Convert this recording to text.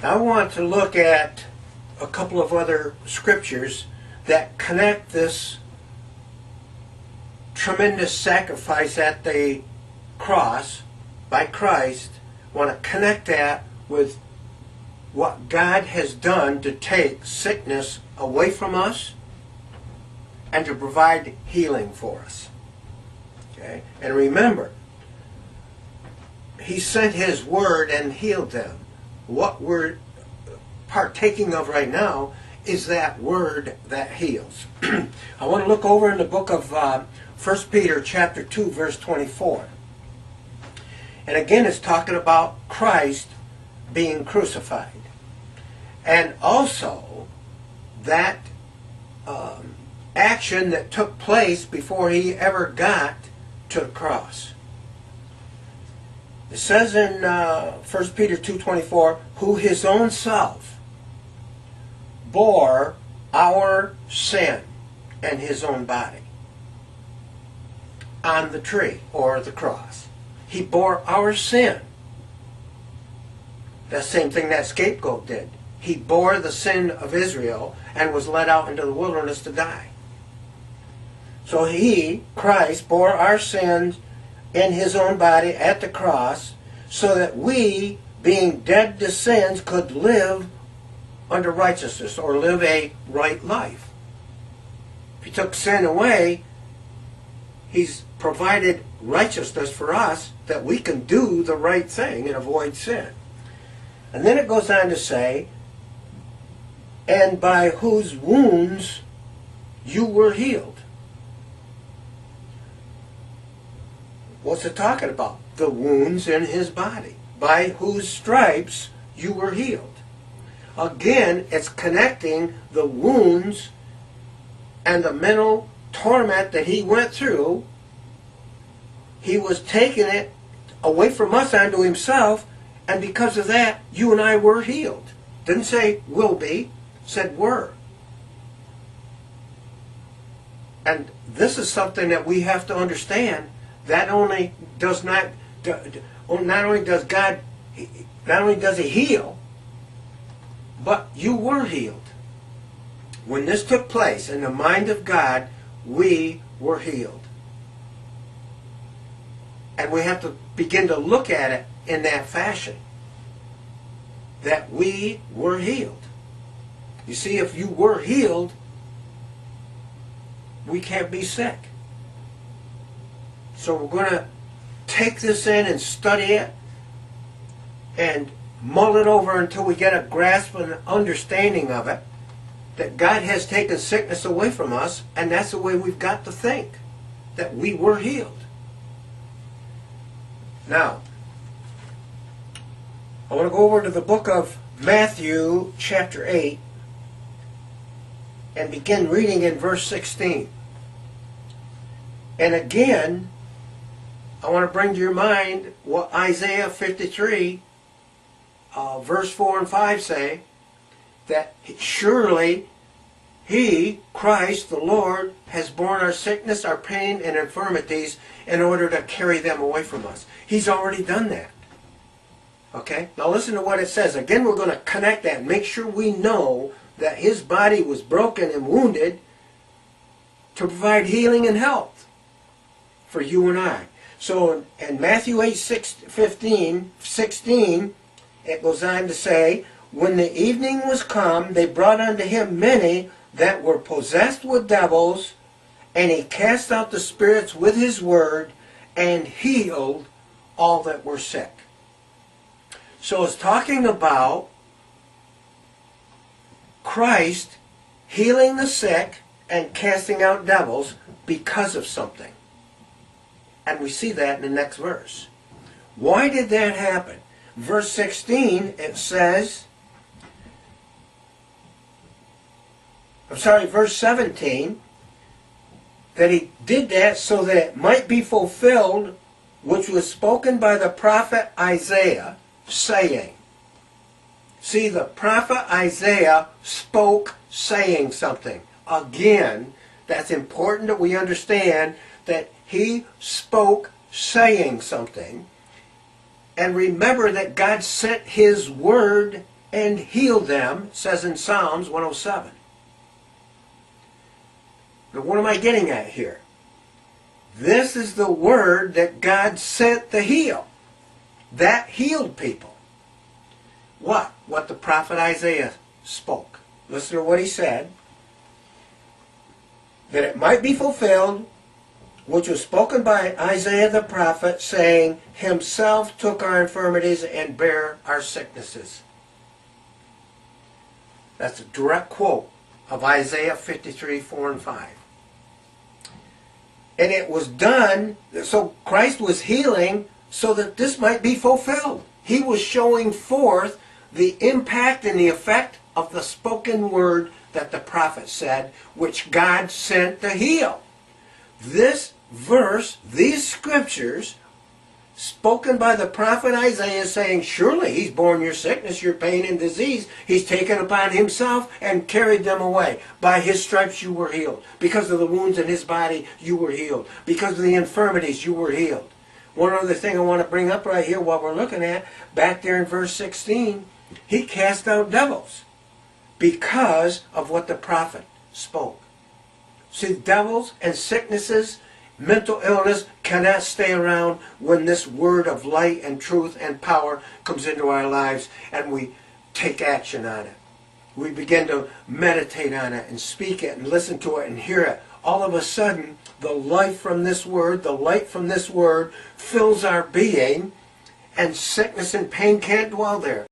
I want to look at a couple of other scriptures that connect this tremendous sacrifice at the cross by Christ. I want to connect that with what God has done to take sickness away from us and to provide healing for us. Okay? And remember, He sent His word and healed them. What we're partaking of right now is that word that heals. I want to look over in the book of 1 Peter chapter 2, verse 24. And again, it's talking about Christ being crucified. And also that action that took place before He ever got to the cross. It says in 1 Peter 2:24, who His own self bore our sin and His own body on the tree or the cross. He bore our sin. The same thing that scapegoat did. He bore the sin of Israel and was led out into the wilderness to die. So He, Christ, bore our sins in His own body at the cross so that we, being dead to sins, could live under righteousness or live a right life. If He took sin away, He's provided righteousness for us that we can do the right thing and avoid sin. And then it goes on to say, and by whose wounds you were healed. What's it talking about? The wounds in His body. By whose stripes you were healed. Again, it's connecting the wounds and the mental torment that He went through. He was taking it away from us onto Himself, and because of that, you and I were healed. Didn't say will be, said were. And this is something that we have to understand. That only does not only does God, not only does He heal, but you were healed. When this took place in the mind of God, we were healed. And we have to begin to look at it in that fashion. That we were healed. You see, if you were healed, we can't be sick. So we're going to take this in and study it and mull it over until we get a grasp and understanding of it. That God has taken sickness away from us, and that's the way we've got to think. That we were healed. Now, I want to go over to the book of Matthew chapter 8 and begin reading in verse 16. And again, I want to bring to your mind what Isaiah 53 verse 4 and 5 say, that surely He, Christ the Lord, has borne our sickness, our pain, and infirmities in order to carry them away from us. He's already done that. Okay? Now listen to what it says. Again, we're going to connect that and make sure we know that His body was broken and wounded to provide healing and health for you and I. So in Matthew 8:16, it goes on to say, when the evening was come, they brought unto Him many that were possessed with devils, and He cast out the spirits with His word, and healed all that were sick. So it's talking about Christ healing the sick and casting out devils because of something. And we see that in the next verse. Why did that happen? Verse 16, it says, verse 17, that He did that so that it might be fulfilled, which was spoken by the prophet Isaiah, saying. See, the prophet Isaiah spoke saying something. Again, that's important that we understand that he spoke saying something. And remember that God sent His word and healed them, it says in Psalms 107. Now what am I getting at here? This is the word that God sent to heal. That healed people. What? What the prophet Isaiah spoke. Listen to what he said. That it might be fulfilled, which was spoken by Isaiah the prophet, saying, Himself took our infirmities and bare our sicknesses. That's a direct quote of Isaiah 53, 4 and 5. And it was done, so Christ was healing so that this might be fulfilled. He was showing forth the impact and the effect of the spoken word that the prophet said, which God sent to heal. This verse, these scriptures, spoken by the prophet Isaiah, saying, surely He's borne your sickness, your pain and disease. He's taken upon Himself and carried them away. By His stripes you were healed. Because of the wounds in His body, you were healed. Because of the infirmities, you were healed. One other thing I want to bring up right here while we're looking at, back there in verse 16, He cast out devils because of what the prophet spoke. See, devils and sicknesses, mental illness cannot stay around when this word of light and truth and power comes into our lives and we take action on it. We begin to meditate on it and speak it and listen to it and hear it. All of a sudden, the life from this word, the light from this word fills our being, and sickness and pain can't dwell there.